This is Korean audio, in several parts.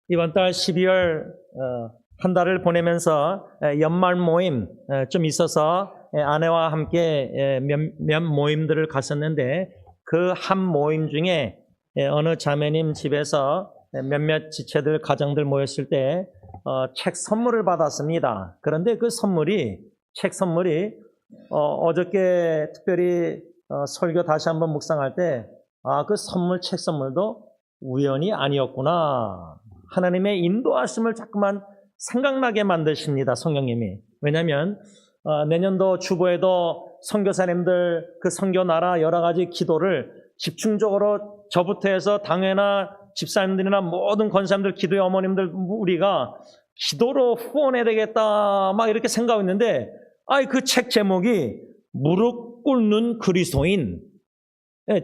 이번 달 12월 한 달을 보내면서 연말 모임 좀 있어서 아내와 함께 몇 모임들을 갔었는데 그 한 모임 중에 어느 자매님 집에서 몇몇 지체들 가정들 모였을 때 책 선물을 받았습니다. 그런데 그 선물이 책 선물이 어저께 특별히 설교 다시 한번 묵상할 때 그 선물 책 선물도 우연이 아니었구나. 하나님의 인도하심을 자꾸만 생각나게 만드십니다. 성령님이. 왜냐하면 내년도 주보에도 선교사님들 그 선교 나라 여러 가지 기도를 집중적으로 저부터 해서 당회나 집사님들이나 모든 권사님들 기도의 어머님들 우리가 기도로 후원해야 되겠다 막 이렇게 생각했는데 그 책 제목이 무릎 꿇는 그리스도인.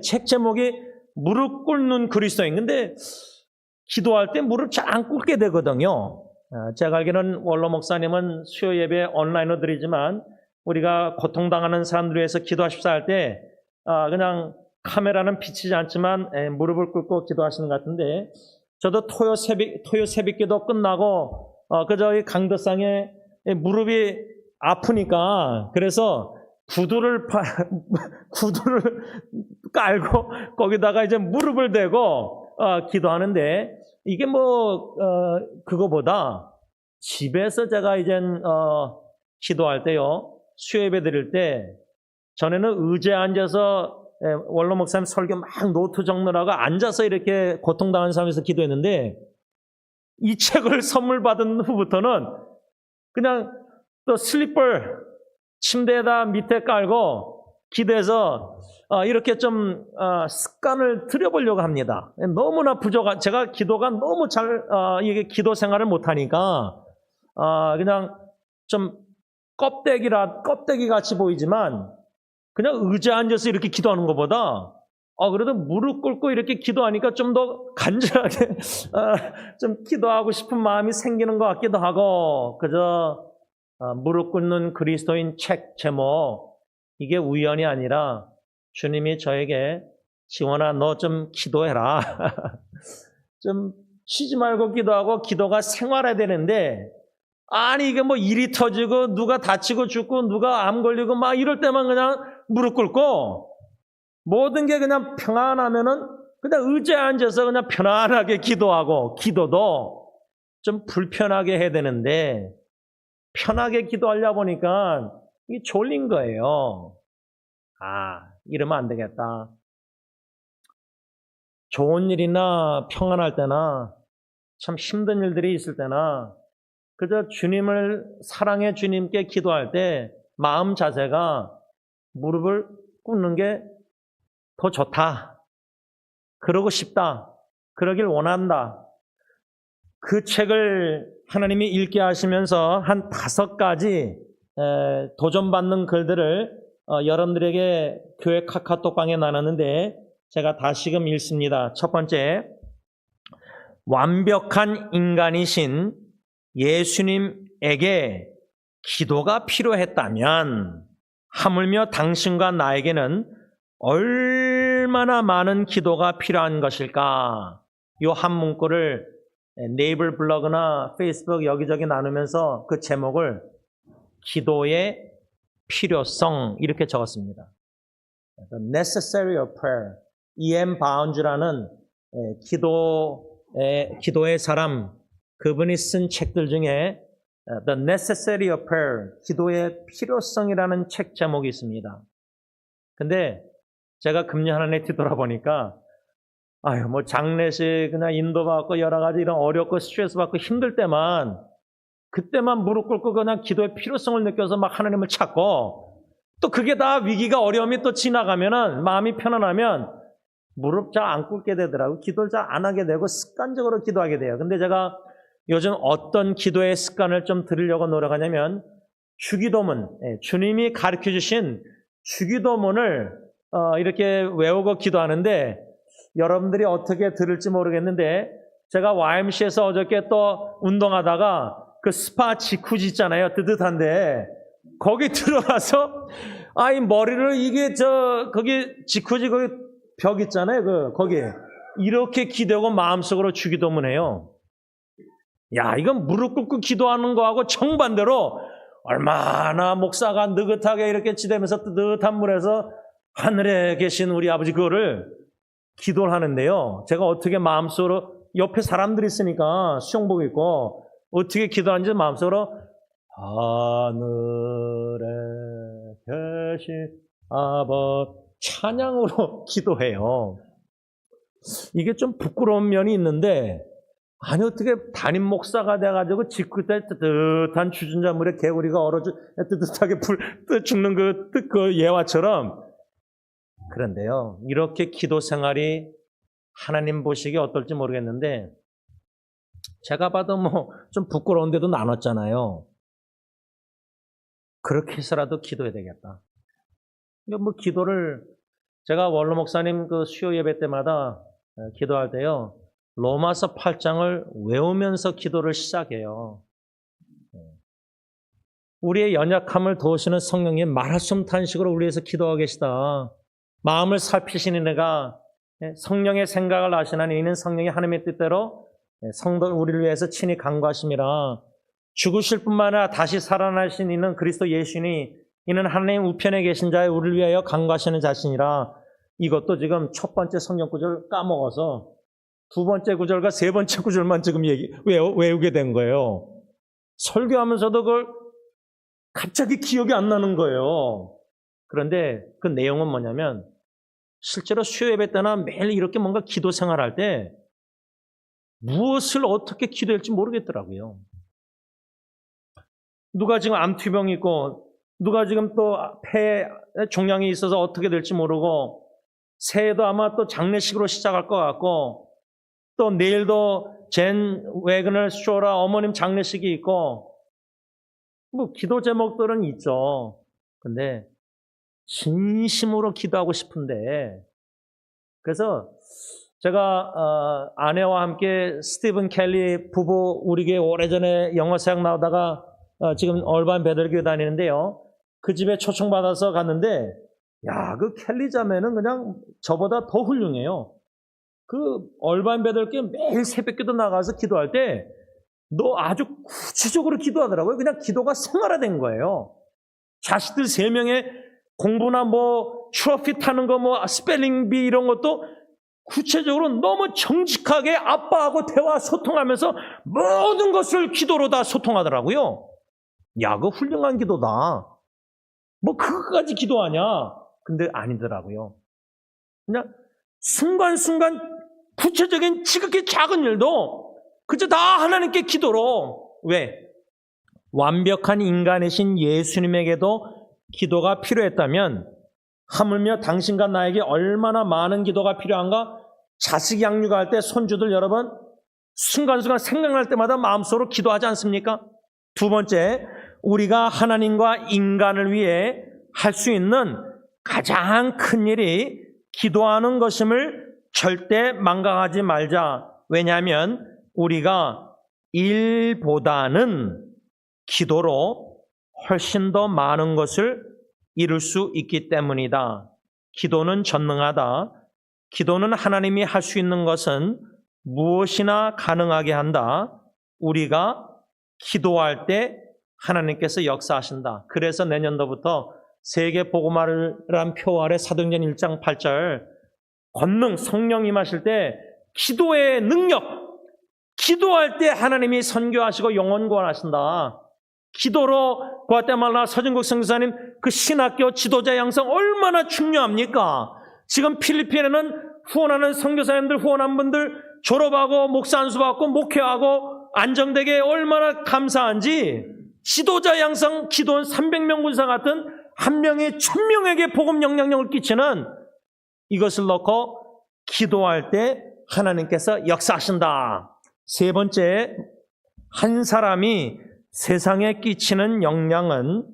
책 제목이 무릎 꿇는 그리스도인. 근데 기도할 때 무릎 잘 안 꿇게 되거든요. 제가 알기로는 원로 목사님은 수요 예배 온라인으로 드리지만 우리가 고통당하는 사람들 위해서 기도하십사 할 때 그냥 카메라는 비치지 않지만 무릎을 꿇고 기도하시는 것 같은데 저도 토요 새벽 기도 끝나고 그저 이 강도상에 무릎이 아프니까 그래서 구두를 깔고 거기다가 이제 무릎을 대고 기도하는데 이게 그거보다 집에서 제가 이젠 기도할 때요 수요예배 드릴 때 전에는 의자에 앉아서 원로 목사님 설교 막 노트 적느라고 앉아서 이렇게 고통당하는 사람에서 기도했는데 이 책을 선물 받은 후부터는 그냥 또 슬리퍼 침대에다 밑에 깔고 기도해서 이렇게 좀 습관을 들여보려고 합니다. 너무나 제가 기도가 너무 이게 기도 생활을 못하니까 그냥 좀 껍데기 같이 보이지만 그냥 의자에 앉아서 이렇게 기도하는 것보다 그래도 무릎 꿇고 이렇게 기도하니까 좀 더 간절하게 좀 기도하고 싶은 마음이 생기는 것 같기도 하고 그저 무릎 꿇는 그리스도인 책 제목 이게 우연이 아니라 주님이 저에게 지원아 너 좀 기도해라. 좀 쉬지 말고 기도하고 기도가 생활해야 되는데 아니 이게 일이 터지고 누가 다치고 죽고 누가 암 걸리고 막 이럴 때만 그냥 무릎 꿇고 모든 게 그냥 평안하면은 그냥 의자에 앉아서 그냥 편안하게 기도하고 기도도 좀 불편하게 해야 되는데 편하게 기도하려 보니까 이게 졸린 거예요. 이러면 안 되겠다. 좋은 일이나 평안할 때나 참 힘든 일들이 있을 때나 그저 주님을 사랑해 주님께 기도할 때 마음 자세가 무릎을 꿇는 게 더 좋다. 그러고 싶다. 그러길 원한다. 그 책을 하나님이 읽게 하시면서 한 5가지 도전받는 글들을 여러분들에게 교회 카카오톡방에 나눴는데 제가 다시금 읽습니다. 첫 번째, 완벽한 인간이신 예수님에게 기도가 필요했다면 하물며 당신과 나에게는 얼마나 많은 기도가 필요한 것일까? 이 한 문구를 네이버 블로그나 페이스북 여기저기 나누면서 그 제목을 기도의 필요성 이렇게 적었습니다. The necessary of prayer. E.M. 바운즈라는 기도의 사람 그분이 쓴 책들 중에 The necessary of prayer. 기도의 필요성이라는 책 제목이 있습니다. 근데 제가 금년 한 해 뒤돌아보니까 장례식 그냥 인도받고 여러 가지 이런 어렵고 스트레스 받고 힘들 때만 그때만 무릎 꿇고 그냥 기도의 필요성을 느껴서 막 하나님을 찾고 또 그게 다 위기가 어려움이 또 지나가면은 마음이 편안하면 무릎 잘 안 꿇게 되더라고요. 기도를 잘 안 하게 되고 습관적으로 기도하게 돼요. 근데 제가 요즘 어떤 기도의 습관을 좀 들으려고 노력하냐면 주기도문, 주님이 가르쳐 주신 주기도문을 이렇게 외우고 기도하는데 여러분들이 어떻게 들을지 모르겠는데 제가 YMCA에서 어저께 또 운동하다가 그 스파 지쿠지 있잖아요. 뜨뜻한데 거기 들어가서 이 머리를 이게 거기 지쿠지 거기 벽 있잖아요. 거기 이렇게 기대고 마음속으로 주기도문 해요. 야, 이건 무릎 꿇고 기도하는 거하고 정반대로 얼마나 목사가 느긋하게 이렇게 지대면서 뜨뜻한 물에서 하늘에 계신 우리 아버지 그거를 기도를 하는데요. 제가 어떻게 마음속으로 옆에 사람들이 있으니까 수영복 입고 어떻게 기도하는지 마음속으로 하늘에 계신 아버지 찬양으로 기도해요. 이게 좀 부끄러운 면이 있는데 아니 어떻게 담임 목사가 돼가지고 직구때 뜨뜻한 주전자 물에 개구리가 얼어주 뜨뜻하게 불 죽는 그 예화처럼. 그런데요, 이렇게 기도 생활이 하나님 보시기에 어떨지 모르겠는데 제가 봐도 뭐 좀 부끄러운데도 나눴잖아요. 그렇게 해서라도 기도해야 되겠다. 뭐 기도를 제가 원로 목사님 그 수요 예배 때마다 기도할 때요, 로마서 8장을 외우면서 기도를 시작해요. 우리의 연약함을 도우시는 성령님 말할 수 없는 탄식으로 우리 위해서 기도하고 계시다. 마음을 살피시는 이가 성령의 생각을 아시나니 이는 성령이 하나님의 뜻대로 성도 우리를 위해서 친히 간구하심이라. 죽으실 뿐만 아니라 다시 살아나신 이는 그리스도 예수니 이는 하나님 우편에 계신 자의 우리를 위하여 간구하시는 자신이라. 이것도 지금 첫 번째 성경 구절 까먹어서 두 번째 구절과 세 번째 구절만 지금 외우게 된 거예요. 설교하면서도 그걸 갑자기 기억이 안 나는 거예요. 그런데 그 내용은 뭐냐면 실제로 수요 예배 때나 매일 이렇게 뭔가 기도 생활할 때 무엇을 어떻게 기도할지 모르겠더라고요. 누가 지금 암투병이 있고 누가 지금 또 폐 종양이 있어서 어떻게 될지 모르고 새해도 아마 또 장례식으로 시작할 것 같고 또 내일도 젠 웨그너 쇼라 어머님 장례식이 있고 뭐 기도 제목들은 있죠. 근데 진심으로 기도하고 싶은데 그래서 제가 아내와 함께 스티븐 켈리 부부 우리 교회 오래전에 영어 사역 나오다가 지금 얼반 베들교회 다니는데요. 그 집에 초청받아서 갔는데 야, 그 켈리 자매는 그냥 저보다 더 훌륭해요. 그 얼반 베들교회 매일 새벽기도 나가서 기도할 때 너 아주 구체적으로 기도하더라고요. 그냥 기도가 생활화된 거예요. 자식들 3명의 공부나 뭐 트로피 타는 거 뭐 스펠링 비 이런 것도 구체적으로 너무 정직하게 아빠하고 대화 소통하면서 모든 것을 기도로 다 소통하더라고요. 야, 그거 훌륭한 기도다. 뭐 그거까지 기도하냐? 근데 아니더라고요. 그냥 순간순간 구체적인 지극히 작은 일도 그저 다 하나님께 기도로. 왜? 완벽한 인간이신 예수님에게도 기도가 필요했다면 하물며 당신과 나에게 얼마나 많은 기도가 필요한가? 자식 양육할 때 손주들 여러분 순간순간 생각날 때마다 마음속으로 기도하지 않습니까? 두 번째, 우리가 하나님과 인간을 위해 할 수 있는 가장 큰 일이 기도하는 것임을 절대 망각하지 말자. 왜냐하면 우리가 일보다는 기도로 훨씬 더 많은 것을 이룰 수 있기 때문이다. 기도는 전능하다. 기도는 하나님이 할 수 있는 것은 무엇이나 가능하게 한다. 우리가 기도할 때 하나님께서 역사하신다. 그래서 내년도부터 세계 복음화란 표 아래 사도행전 1장 8절 권능 성령 임하실 때 기도의 능력, 기도할 때 하나님이 선교하시고 영혼 구원하신다. 기도로 과테말라 서진국 선교사님 그 신학교 지도자 양성 얼마나 중요합니까? 지금 필리핀에는 후원하는 선교사님들 후원한 분들 졸업하고 목사 안수 받고 목회하고 안정되게 얼마나 감사한지 지도자 양성 기도원 300명 군사 같은 한 명이 1000명에게 복음 영향력을 끼치는 이것을 놓고 기도할 때 하나님께서 역사하신다. 세 번째, 한 사람이 세상에 끼치는 영향은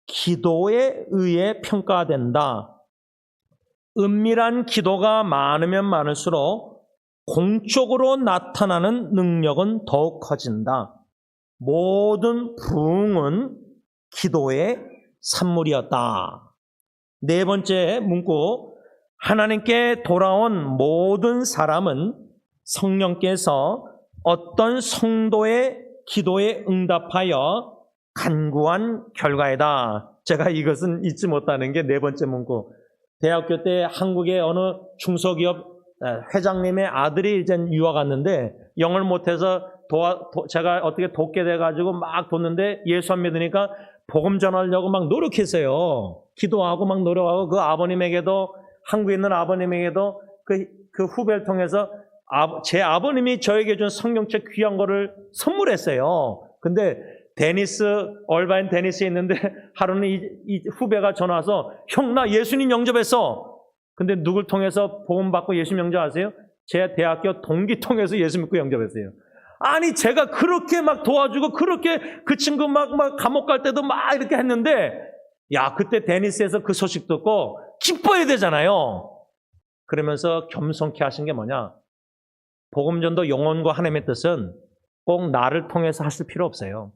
기도에 의해 평가된다. 은밀한 기도가 많으면 많을수록 공적으로 나타나는 능력은 더욱 커진다. 모든 부흥은 기도의 산물이었다. 네 번째 문구, 하나님께 돌아온 모든 사람은 성령께서 어떤 성도의 기도에 응답하여 간구한 결과이다. 제가 이것은 잊지 못하는 게 네 번째 문구. 대학교 때 한국의 어느 중소기업 회장님의 아들이 이제 유학 갔는데 영어를 못해서 제가 어떻게 돕게 돼가지고 막 돕는데 예수 안 믿으니까 복음 전하려고 막 노력했어요. 기도하고 막 노력하고 그 아버님에게도 한국에 있는 아버님에게도 그 후배를 통해서 제 아버님이 저에게 준 성경책 귀한 거를 선물했어요. 근데 얼바인 데니스에 있는데 하루는 이 후배가 전화 와서 형, 나 예수님 영접했어. 근데 누굴 통해서 복음 받고 예수님 영접하세요? 제 대학교 동기 통해서 예수 믿고 영접했어요. 아니, 제가 그렇게 막 도와주고 그렇게 그 친구 막 감옥 갈 때도 막 이렇게 했는데, 야, 그때 데니스에서 그 소식 듣고 기뻐야 되잖아요. 그러면서 겸손케 하신 게 뭐냐? 복음전도 영혼과 하나님의 뜻은 꼭 나를 통해서 하실 필요 없어요.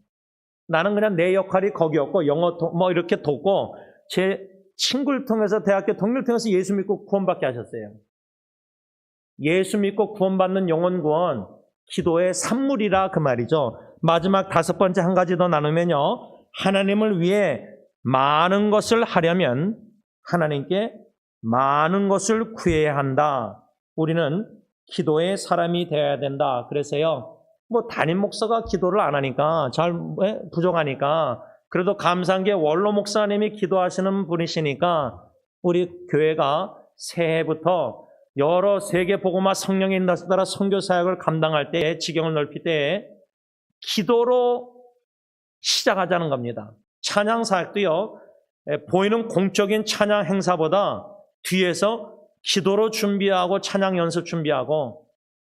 나는 그냥 내 역할이 거기였고 영어 뭐 이렇게 돕고 제 친구를 통해서 대학교 동료를 통해서 예수 믿고 구원받게 하셨어요. 예수 믿고 구원받는 영혼 구원, 기도의 산물이라 그 말이죠. 마지막 다섯 번째 한 가지 더 나누면요. 하나님을 위해 많은 것을 하려면 하나님께 많은 것을 구해야 한다. 우리는 기도의 사람이 되어야 된다. 그래서요. 뭐 담임 목사가 기도를 안 하니까 잘 부족하니까 그래도 감사한 게 원로 목사님이 기도하시는 분이시니까 우리 교회가 새해부터 여러 세계 복음화 성령의 인도에 따라 선교 사역을 감당할 때 지경을 넓힐 때 기도로 시작하자는 겁니다. 찬양 사역도요. 보이는 공적인 찬양 행사보다 뒤에서 기도로 준비하고 찬양 연습 준비하고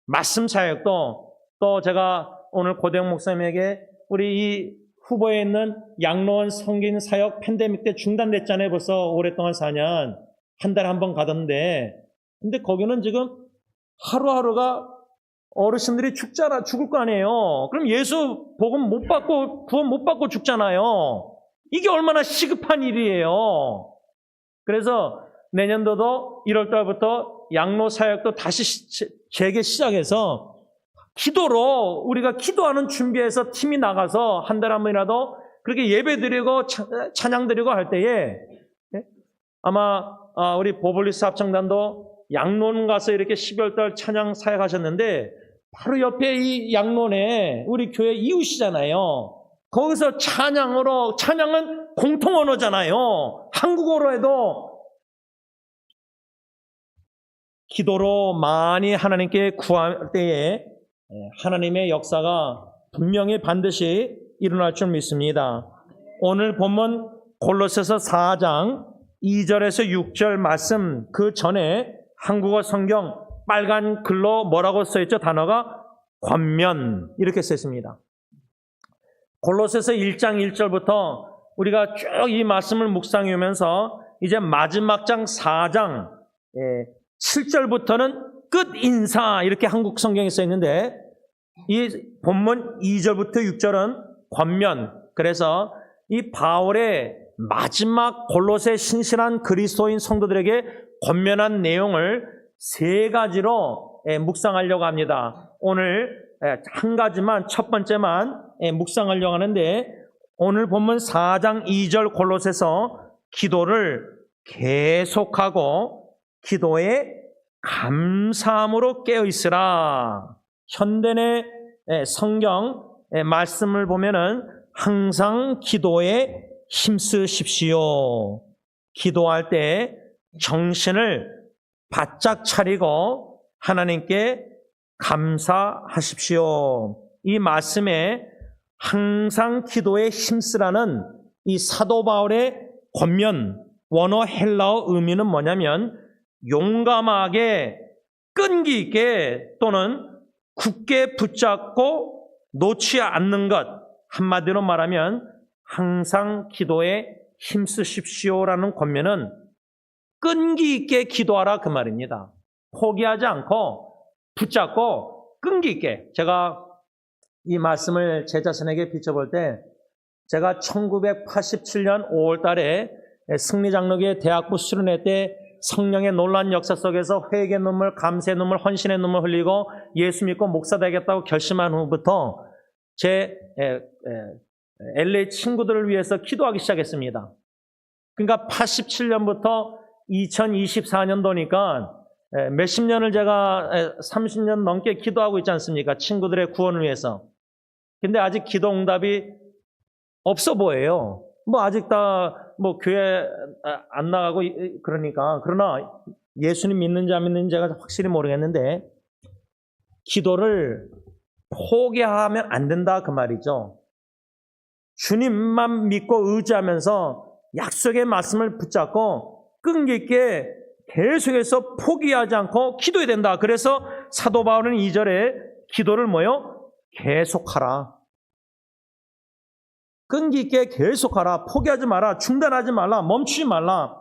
말씀 사역도 또 제가 오늘 고대영 목사님에게 우리 이 후보에 있는 양로원 성긴 사역 팬데믹 때 중단됐잖아요. 벌써 오랫동안 4년. 한 달에 한 번 가던데 근데 거기는 지금 하루하루가 어르신들이 죽을 거 아니에요. 그럼 예수 복음 못 받고 구원 못 받고 죽잖아요. 이게 얼마나 시급한 일이에요. 그래서 내년도도 1월 달부터 양로 사역도 다시 재개 시작해서 기도로 우리가 기도하는 준비해서 팀이 나가서 한 달에 한 번이라도 그렇게 예배 드리고 찬양 드리고 할 때에 아마 우리 보블리스 합창단도 양론 가서 이렇게 12월 달 찬양 사역하셨는데 바로 옆에 이 양론에 우리 교회 이웃이잖아요. 거기서 찬양은 공통 언어잖아요. 한국어로 해도 기도로 많이 하나님께 구할 때에 하나님의 역사가 분명히 반드시 일어날 줄 믿습니다. 오늘 본문 골로새서 4장 2절에서 6절 말씀 그 전에 한국어 성경 빨간 글로 뭐라고 써있죠? 단어가 권면 이렇게 써있습니다. 골로새서 1장 1절부터 우리가 쭉 이 말씀을 묵상하면서 이제 마지막 장 4장 7절부터는 끝 인사 이렇게 한국 성경에 써 있는데 이 본문 2절부터 6절은 권면. 그래서 이 바울의 마지막 골로새 신실한 그리스도인 성도들에게 권면한 내용을 세 가지로 묵상하려고 합니다. 오늘 한 가지만 첫 번째만 묵상하려고 하는데 오늘 본문 4장 2절 골로새서 기도를 계속하고 기도에 감사함으로 깨어있으라. 현대의 성경 말씀을 보면은 항상 기도에 힘쓰십시오. 기도할 때 정신을 바짝 차리고 하나님께 감사하십시오. 이 말씀에 항상 기도에 힘쓰라는 이 사도 바울의 권면 원어 헬라어 의미는 뭐냐면 용감하게 끈기 있게 또는 굳게 붙잡고 놓지 않는 것. 한마디로 말하면 항상 기도에 힘쓰십시오라는 권면은 끈기 있게 기도하라 그 말입니다. 포기하지 않고 붙잡고 끈기 있게. 제가 이 말씀을 제 자신에게 비춰볼 때 제가 1987년 5월 달에 승리장로교회 대학부 수련회 때 성령의 놀라운 역사 속에서 회개의 눈물, 감사의 눈물, 헌신의 눈물 흘리고 예수 믿고 목사 되겠다고 결심한 후부터 제 LA 친구들을 위해서 기도하기 시작했습니다. 그러니까 87년부터 2024년도니까 몇십 년을 제가 30년 넘게 기도하고 있지 않습니까? 친구들의 구원을 위해서. 근데 아직 기도 응답이 없어 보여요. 뭐 아직 다 뭐 교회 안 나가고 그러니까. 그러나 예수님 믿는지 안 믿는지 제가 확실히 모르겠는데 기도를 포기하면 안 된다 그 말이죠. 주님만 믿고 의지하면서 약속의 말씀을 붙잡고 끈기 있게 계속해서 포기하지 않고 기도해야 된다. 그래서 사도 바울은 2절에 기도를 뭐요? 계속하라. 끈기 있게 계속하라. 포기하지 마라. 중단하지 말라. 멈추지 말라.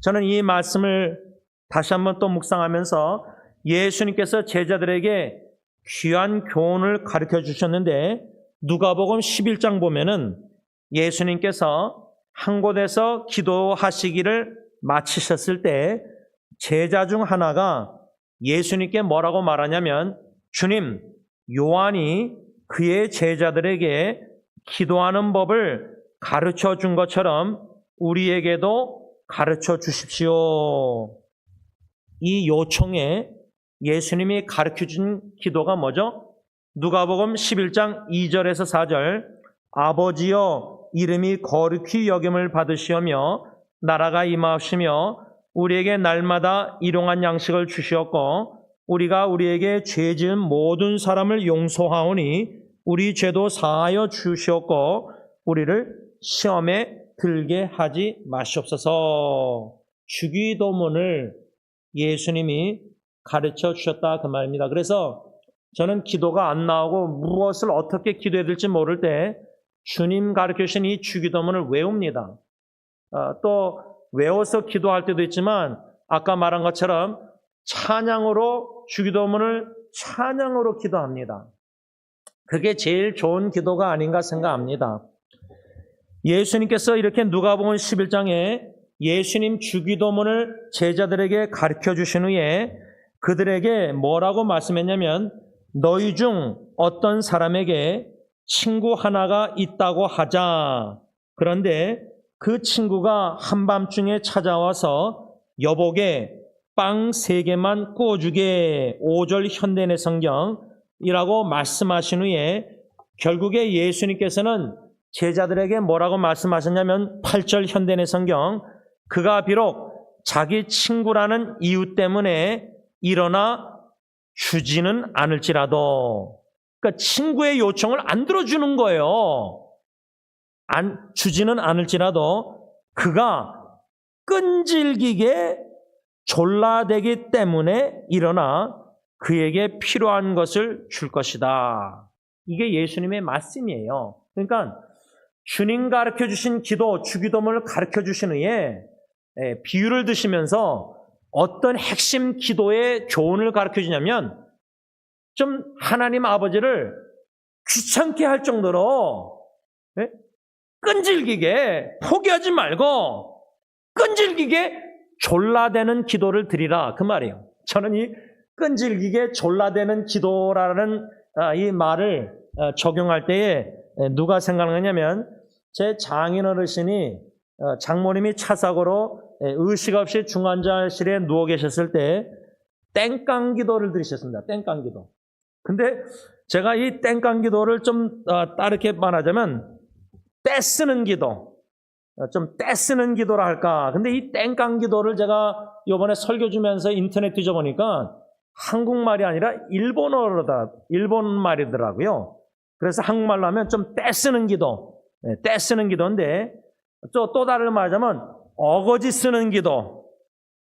저는 이 말씀을 다시 한번 또 묵상하면서 예수님께서 제자들에게 귀한 교훈을 가르쳐 주셨는데 누가복음 11장 보면은 예수님께서 한 곳에서 기도하시기를 마치셨을 때 제자 중 하나가 예수님께 뭐라고 말하냐면 주님, 요한이 그의 제자들에게 기도하는 법을 가르쳐 준 것처럼 우리에게도 가르쳐 주십시오. 이 요청에 예수님이 가르쳐 준 기도가 뭐죠? 누가복음 11장 2절에서 4절 아버지여 이름이 거룩히 여김을 받으시오며 나라가 임하시며 우리에게 날마다 일용할 양식을 주시었고 우리가 우리에게 죄 지은 모든 사람을 용서하오니 우리 죄도 사하여 주시었고 우리를 시험에 들게 하지 마시옵소서. 주기도문을 예수님이 가르쳐 주셨다 그 말입니다. 그래서 저는 기도가 안 나오고 무엇을 어떻게 기도해야 될지 모를 때 주님 가르쳐 주신 이 주기도문을 외웁니다. 또 외워서 기도할 때도 있지만 아까 말한 것처럼 찬양으로 주기도문을 찬양으로 기도합니다. 그게 제일 좋은 기도가 아닌가 생각합니다. 예수님께서 이렇게 누가복음 11장에 예수님 주기도문을 제자들에게 가르쳐 주신 후에 그들에게 뭐라고 말씀했냐면 너희 중 어떤 사람에게 친구 하나가 있다고 하자. 그런데 그 친구가 한밤중에 찾아와서 여보게 빵 3개만 구워주게 5절 현대내 성경이라고 말씀하신 후에 결국에 예수님께서는 제자들에게 뭐라고 말씀하셨냐면 8절 현대내 성경 그가 비록 자기 친구라는 이유 때문에 일어나 주지는 않을지라도 그러니까 친구의 요청을 안 들어주는 거예요. 주지는 않을지라도 그가 끈질기게 졸라대기 때문에 일어나 그에게 필요한 것을 줄 것이다. 이게 예수님의 말씀이에요. 그러니까 주님 가르쳐 주신 기도, 주기도문을 가르쳐 주신 후에 비유를 드시면서 어떤 핵심 기도의 교훈을 가르쳐 주냐면 좀 하나님 아버지를 귀찮게 할 정도로 끈질기게 포기하지 말고 끈질기게 졸라대는 기도를 드리라 그 말이에요. 저는 이 끈질기게 졸라대는 기도라는 이 말을 적용할 때에 누가 생각나냐면 제 장인 어르신이 장모님이 차 사고로 의식 없이 중환자실에 누워 계셨을 때 땡깡 기도를 드리셨습니다. 땡깡 기도. 근데 제가 이 땡깡 기도를 좀 다르게 말하자면 떼쓰는 기도, 좀 떼쓰는 기도라 할까. 근데 이 땡깡 기도를 제가 이번에 설교 주면서 인터넷 뒤져보니까 한국말이 아니라 일본 말이더라고요. 그래서 한국말로 하면 좀 떼쓰는 기도, 떼쓰는 기도인데 또 다른 말하자면 어거지 쓰는 기도,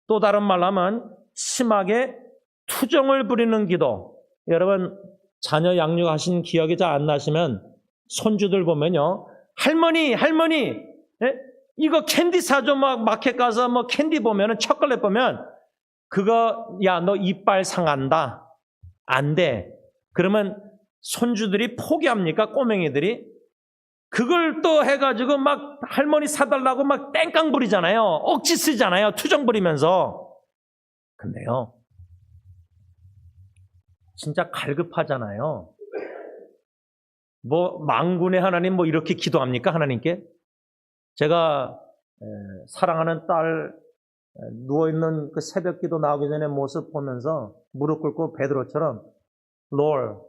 또 다른 말로 하면 심하게 투정을 부리는 기도. 여러분 자녀 양육하신 기억이 잘 안 나시면 손주들 보면요. 할머니, 이거 캔디 사줘. 막 마켓 가서 뭐 캔디 보면은 초콜릿 보면 그거 야 너 이빨 상한다. 안 돼. 그러면 손주들이 포기합니까? 꼬맹이들이 그걸 또 해가지고 막 할머니 사달라고 막 땡깡 부리잖아요. 억지 쓰잖아요. 투정 부리면서. 근데요, 진짜 갈급하잖아요. 뭐 만군의 하나님 뭐 이렇게 기도합니까? 하나님께? 제가 사랑하는 딸 누워있는 그 새벽 기도 나오기 전에 모습 보면서 무릎 꿇고 베드로처럼 Lord,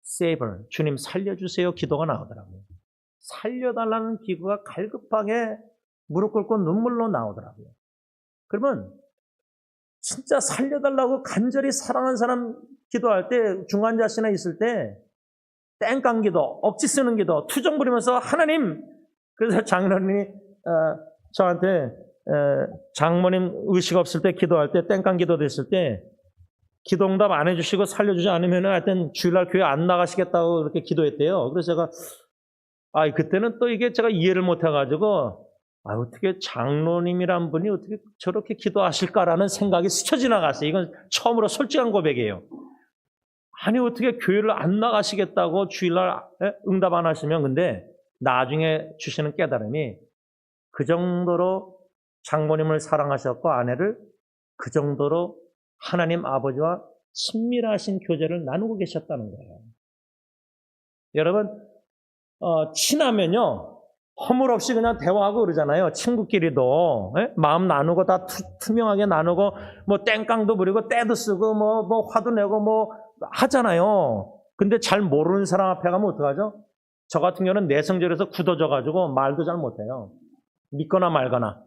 Savior, 주님 살려주세요 기도가 나오더라고요. 살려달라는 기도가 갈급하게 무릎 꿇고 눈물로 나오더라고요. 그러면 진짜 살려달라고 간절히 사랑하는 사람 기도할 때, 중환자실에 있을 때 땡깡 기도, 억지 쓰는 기도, 투정 부리면서 하나님, 그래서 장로님이 저한테 장모님 의식 없을 때 기도할 때 땡깡 기도 됐을 때 기도 응답 안 해주시고 살려주지 않으면 하여튼 주일날 교회 안 나가시겠다고 그렇게 기도했대요. 그래서 제가 그때는 또 이게 제가 이해를 못 해가지고 어떻게 장로님이란 분이 어떻게 저렇게 기도하실까라는 생각이 스쳐 지나갔어요. 이건 처음으로 솔직한 고백이에요. 아니 어떻게 교회를 안 나가시겠다고 주일날 응답 안 하시면. 근데 나중에 주시는 깨달음이 그 정도로 장모님을 사랑하셨고 아내를 그 정도로 하나님 아버지와 친밀하신 교제를 나누고 계셨다는 거예요. 여러분 친하면요 허물없이 그냥 대화하고 그러잖아요. 친구끼리도 마음 나누고 다 투명하게 나누고 뭐 땡깡도 부리고 떼도 쓰고 뭐 화도 내고 뭐 하잖아요. 근데 잘 모르는 사람 앞에 가면 어떡하죠? 저 같은 경우는 내성적에서 굳어져가지고 말도 잘 못해요. 믿거나 말거나.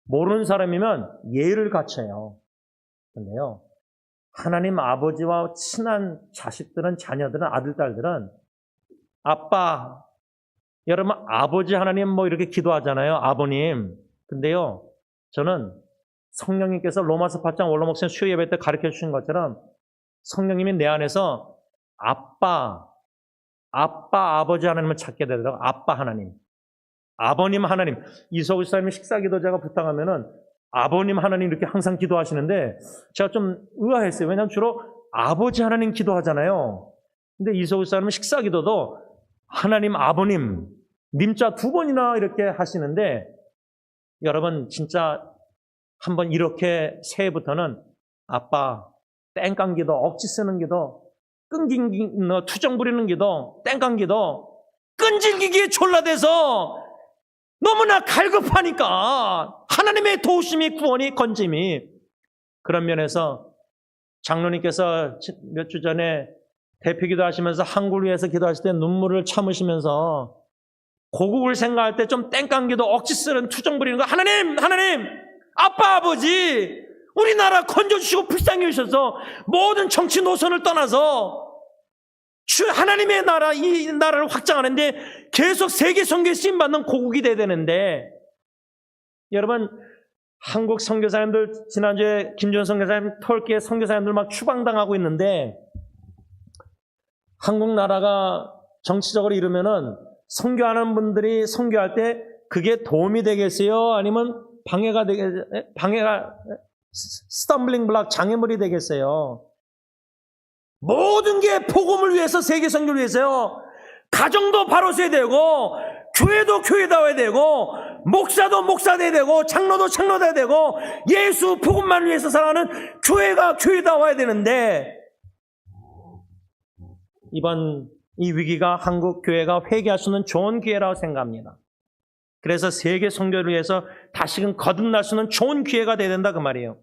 모르는 사람이면 예의를 갖춰요. 근데요 하나님 아버지와 친한 자식들은, 자녀들은, 아들, 딸들은 아빠, 여러분 아버지 하나님 뭐 이렇게 기도하잖아요. 아버님. 근데요 저는 성령님께서 로마서 8장 원로 목사님 수요 예배 때 가르쳐 주신 것처럼 성령님이 내 안에서 아빠, 아버지 하나님을 찾게 되더라고요. 아빠 하나님, 아버님 하나님. 이석우 사님이 식사 기도 제가 부탁하면은 아버님 하나님 이렇게 항상 기도하시는데 제가 좀 의아했어요. 왜냐하면 주로 아버지 하나님 기도하잖아요. 근데 이석우 사님은 식사 기도도 하나님 아버님 님자 2번이나 이렇게 하시는데 여러분 진짜 한번 이렇게 새해부터는 아빠 땡깡 기도, 억지 쓰는 기도, 끈긴 기도, 투정 부리는 기도, 땡깡 기도, 끈질기기에 졸라대서 너무나 갈급하니까 하나님의 도우심이, 구원이, 건짐이. 그런 면에서 장로님께서 몇 주 전에 대표 기도하시면서 한국을 위해서 기도하실 때 눈물을 참으시면서 고국을 생각할 때 좀 땡깡 기도, 억지 쓰는 투정 부리는 거, 하나님 아빠 아버지 우리나라 건져주시고 불쌍히 여기셔서 모든 정치 노선을 떠나서 하나님의 나라, 이 나라를 확장하는데 계속 세계 선교에 쓰임받는 고국이 돼야 되는데, 여러분 한국 선교사님들 지난주에 김준 선교사님 터키의 선교사님들 막 추방당하고 있는데 한국 나라가 정치적으로 이러면은 선교하는 분들이 선교할 때 그게 도움이 되겠어요? 아니면 방해가 스탬블링 블락, 장애물이 되겠어요? 모든 게 복음을 위해서, 세계 선교를 위해서요. 가정도 바로 서야 되고, 교회도 교회다워야 되고, 목사도 목사돼야 되고, 장로도 장로돼야 되고, 예수 복음만 위해서 살아가는 교회가 교회다워야 되는데, 이번 이 위기가 한국 교회가 회개할 수 있는 좋은 기회라고 생각합니다. 그래서 세계 선교를 위해서 다시금 거듭날 수 있는 좋은 기회가 돼야 된다 그 말이에요.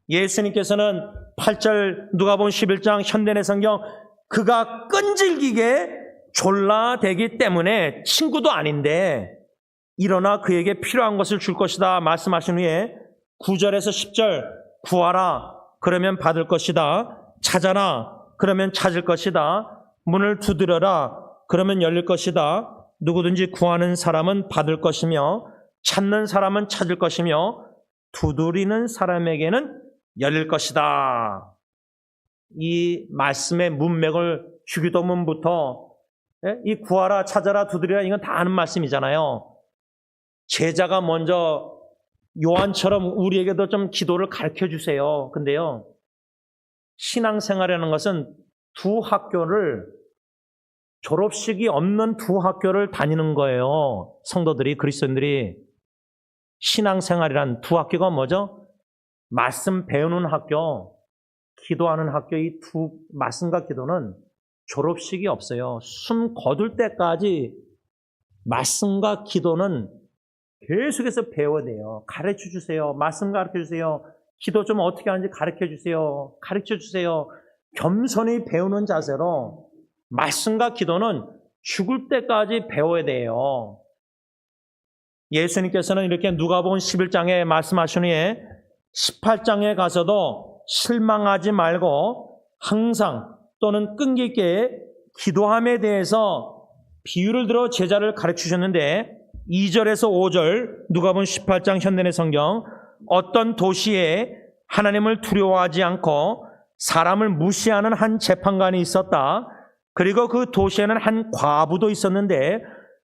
예수님께서는 8절 누가복음 11장 현대내 성경 그가 끈질기게 졸라대기 때문에 친구도 아닌데 일어나 그에게 필요한 것을 줄 것이다 말씀하신 후에 9절에서 10절 구하라 그러면 받을 것이다. 찾아라 그러면 찾을 것이다. 문을 두드려라 그러면 열릴 것이다. 누구든지 구하는 사람은 받을 것이며 찾는 사람은 찾을 것이며 두드리는 사람에게는 열릴 것이다. 이 말씀의 문맥을 주기도문부터 이 구하라 찾아라 두드리라 이건 다 아는 말씀이잖아요. 제자가 먼저 요한처럼 우리에게도 좀 기도를 가르쳐 주세요. 근데요 신앙생활이라는 것은 두 학교를 졸업식이 없는 두 학교를 다니는 거예요. 성도들이, 그리스도인들이. 신앙생활이란 두 학교가 뭐죠? 말씀 배우는 학교, 기도하는 학교. 이 두 말씀과 기도는 졸업식이 없어요. 숨 거둘 때까지 말씀과 기도는 계속해서 배워야 돼요. 가르쳐 주세요. 말씀 가르쳐 주세요. 기도 좀 어떻게 하는지 가르쳐 주세요. 가르쳐 주세요. 겸손히 배우는 자세로 말씀과 기도는 죽을 때까지 배워야 돼요. 예수님께서는 이렇게 누가복음 11장에 말씀하신 후에 18장에 가서도 실망하지 말고 항상 또는 끈기 있게 기도함에 대해서 비유를 들어 제자를 가르치셨는데 2절에서 5절 누가복음 18장 현대의 성경, 어떤 도시에 하나님을 두려워하지 않고 사람을 무시하는 한 재판관이 있었다. 그리고 그 도시에는 한 과부도 있었는데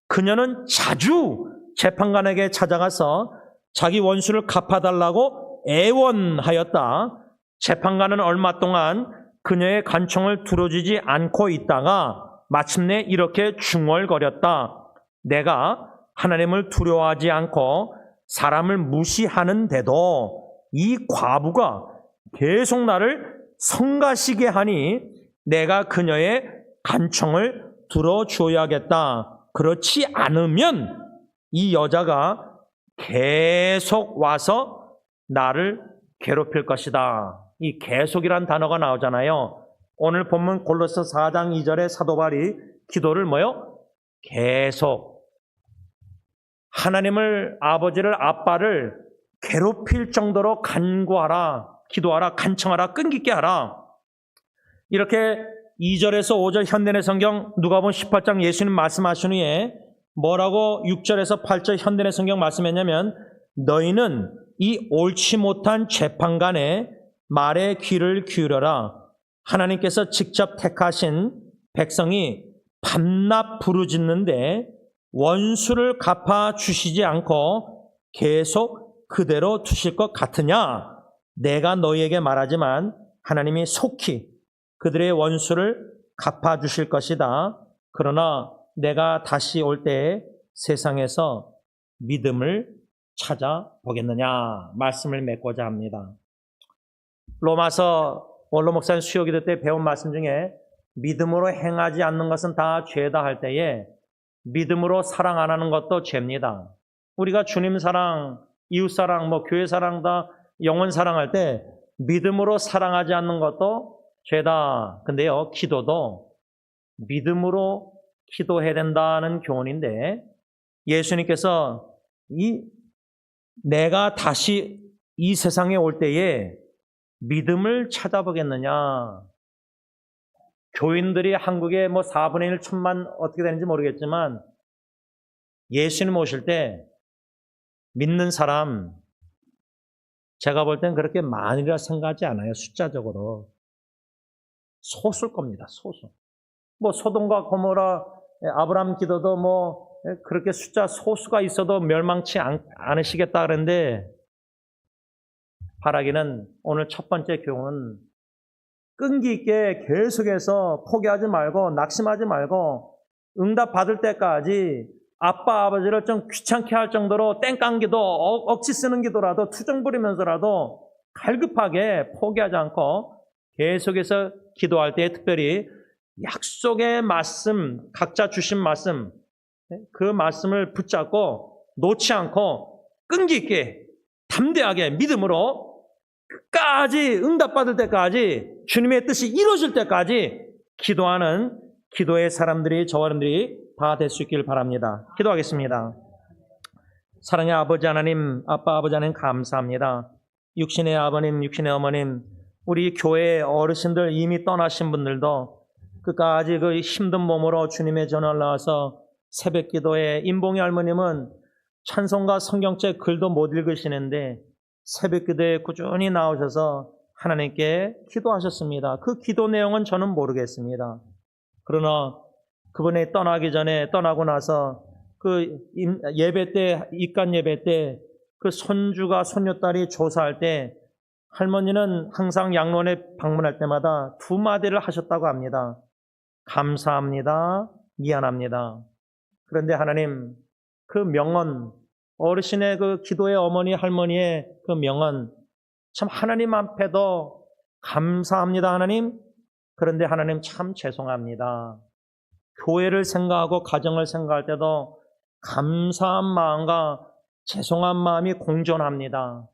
그녀는 자주 재판관에게 찾아가서 자기 원수를 갚아달라고 애원하였다. 재판관은 얼마 동안 그녀의 간청을 들어주지 않고 있다가 마침내 이렇게 중얼거렸다. 내가 하나님을 두려워하지 않고 사람을 무시하는데도 이 과부가 계속 나를 성가시게 하니 내가 그녀의 간청을 들어줘야겠다. 그렇지 않으면 이 여자가 계속 와서 나를 괴롭힐 것이다. 이 계속이란 단어가 나오잖아요. 오늘 본문 골로새 4장 2절에 사도 바울이 기도를 뭐요? 계속. 하나님을, 아버지를, 아빠를 괴롭힐 정도로 간구하라, 기도하라, 간청하라, 끈기 있게 하라. 이렇게 2절에서 5절 현대의 성경 누가복음 18장 예수님 말씀하신 후에 뭐라고 6절에서 8절 현대의 성경 말씀했냐면, 너희는 이 옳지 못한 재판관의 말에 귀를 기울여라. 하나님께서 직접 택하신 백성이 밤낮 부르짖는데 원수를 갚아 주시지 않고 계속 그대로 두실 것 같으냐? 내가 너희에게 말하지만 하나님이 속히 그들의 원수를 갚아 주실 것이다. 그러나 내가 다시 올 때에 세상에서 믿음을 찾아보겠느냐? 말씀을 맺고자 합니다. 로마서 원로 목사님 수요기도 때 배운 말씀 중에 믿음으로 행하지 않는 것은 다 죄다 할 때에 믿음으로 사랑 안 하는 것도 죄입니다. 우리가 주님 사랑, 이웃 사랑, 교회 사랑 다 영혼 사랑할 때 믿음으로 사랑하지 않는 것도 죄다. 근데요, 기도도 믿음으로 기도해야 된다는 교훈인데, 예수님께서 내가 다시 이 세상에 올 때에 믿음을 찾아보겠느냐. 교인들이 한국에 4분의 1 천만 어떻게 되는지 모르겠지만 예수님 오실 때 믿는 사람 제가 볼 땐 그렇게 많이라 생각하지 않아요. 숫자적으로. 소수일 겁니다. 소수. 소돔과 고모라 아브라함 기도도 그렇게 숫자 소수가 있어도 멸망치 않으시겠다 그랬는데, 바라기는 오늘 첫 번째 교훈은 끈기 있게 계속해서 포기하지 말고 낙심하지 말고 응답 받을 때까지 아빠 아버지를 좀 귀찮게 할 정도로 땡깡 기도, 억지 쓰는 기도라도 투정 부리면서라도 갈급하게 포기하지 않고 계속해서 기도할 때 특별히 약속의 말씀, 각자 주신 말씀, 그 말씀을 붙잡고 놓지 않고 끈기 있게 담대하게 믿음으로 끝까지 응답받을 때까지 주님의 뜻이 이루어질 때까지 기도하는 기도의 사람들이, 저와 여러분들이 다 될 수 있기를 바랍니다. 기도하겠습니다. 사랑의 아버지 하나님, 아빠 아버지 하나님 감사합니다. 육신의 아버님, 육신의 어머님, 우리 교회 어르신들 이미 떠나신 분들도 끝까지 그 힘든 몸으로 주님의 전화를 나와서 새벽 기도에, 인봉이 할머님은 찬송가 성경책 글도 못 읽으시는데 새벽 기도에 꾸준히 나오셔서 하나님께 기도하셨습니다. 그 기도 내용은 저는 모르겠습니다. 그러나 그분이 떠나고 나서 그 예배 때, 입간 예배 때 그 손주가 손녀딸이 조사할 때 할머니는 항상 양론에 방문할 때마다 두 마디를 하셨다고 합니다. 감사합니다. 미안합니다. 그런데 하나님, 그 명언, 어르신의 그 기도의 어머니, 할머니의 그 명언, 참 하나님 앞에도 감사합니다. 하나님, 그런데 하나님 참 죄송합니다. 교회를 생각하고 가정을 생각할 때도 감사한 마음과 죄송한 마음이 공존합니다.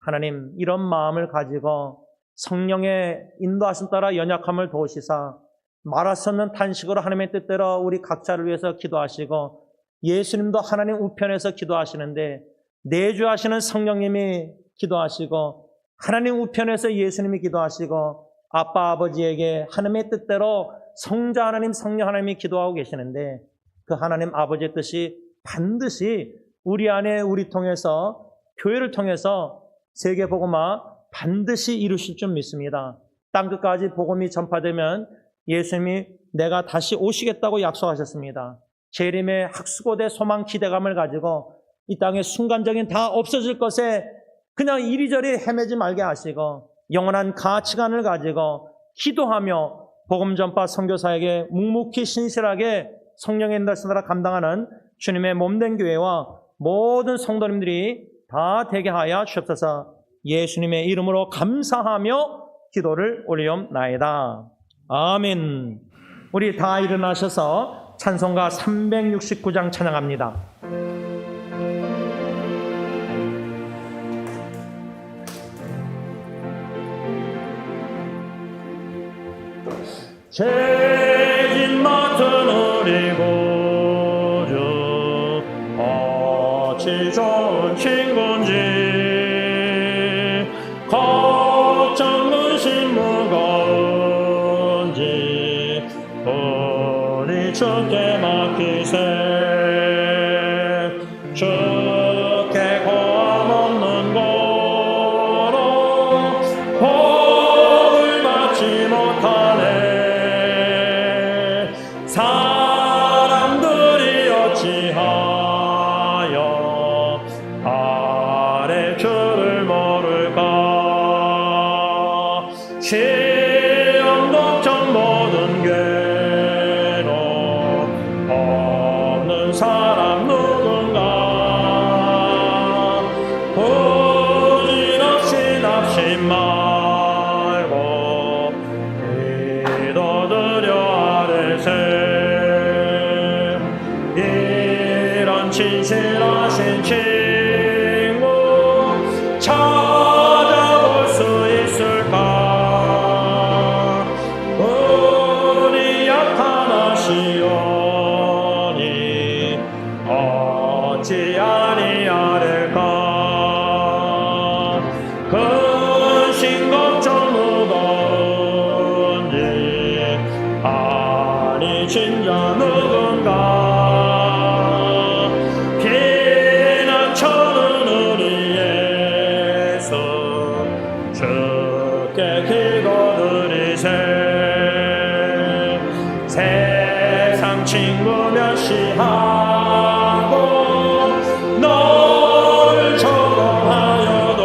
하나님, 이런 마음을 가지고 성령의 인도하심 따라 연약함을 도우시사 말할 수 없는 탄식으로 하나님의 뜻대로 우리 각자를 위해서 기도하시고, 예수님도 하나님 우편에서 기도하시는데 내주하시는 성령님이 기도하시고, 하나님 우편에서 예수님이 기도하시고, 아빠 아버지에게 하나님의 뜻대로 성자 하나님, 성령 하나님이 기도하고 계시는데, 그 하나님 아버지의 뜻이 반드시 우리 안에, 우리 통해서, 교회를 통해서 세계복음화 반드시 이루실 줄 믿습니다. 땅끝까지 복음이 전파되면 예수님이 내가 다시 오시겠다고 약속하셨습니다. 재림의 학수고대 소망 기대감을 가지고 이 땅의 순간적인 다 없어질 것에 그냥 이리저리 헤매지 말게 하시고, 영원한 가치관을 가지고 기도하며 복음 전파 선교사에게 묵묵히 신실하게 성령의 인도하심 따라 감당하는 주님의 몸된 교회와 모든 성도님들이 다 되게 하여 주옵소서. 예수님의 이름으로 감사하며 기도를 올리옵나이다. 아멘. 우리 다 일어나셔서 찬송가 369장 찬양합니다. 죄진 맡은 우리 구주 어찌 좋은 친구인지, 걱정 근심 무거운지 우리 주께 맡기세. 주께 고함 없는 고로 복을 받지 못하네. 사람들이 어찌하여 아래 주를 모를까. 시험 걱정 모든 괴로움 없는 사람 누군가. 부질없이 낙심 말고 기도드려 아뢰세. 이런 진실하신 친구 찾아볼 수 있을까. 우리 약한 하시오니 어찌 아니하릴까. 근심 걱정 무거운지 아니 진짜 누군가. 피난처는 우리 예수 주께 기도드리세. 세상 친구 멸시하고 너를 조롱하여도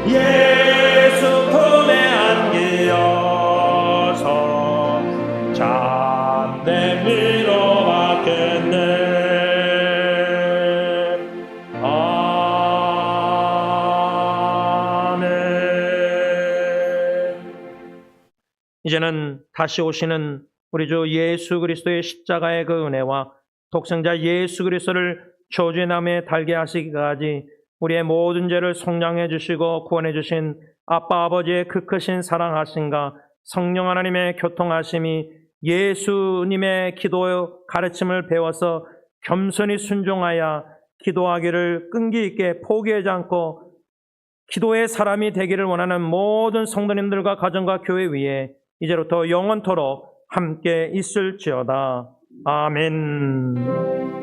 예수 품에 안기어서 잠대 위로받겠네. 이제는 다시 오시는 우리 주 예수 그리스도의 십자가의 그 은혜와 독생자 예수 그리스도를 저주의 나무에 달게 하시기까지 우리의 모든 죄를 속량해 주시고 구원해 주신 아빠 아버지의 그 크신 사랑하심과 성령 하나님의 교통하심이 예수님의 기도 가르침을 배워서 겸손히 순종하여 기도하기를 끈기 있게 포기하지 않고 기도의 사람이 되기를 원하는 모든 성도님들과 가정과 교회 위에 이제부터 영원토록 함께 있을지어다. 아멘.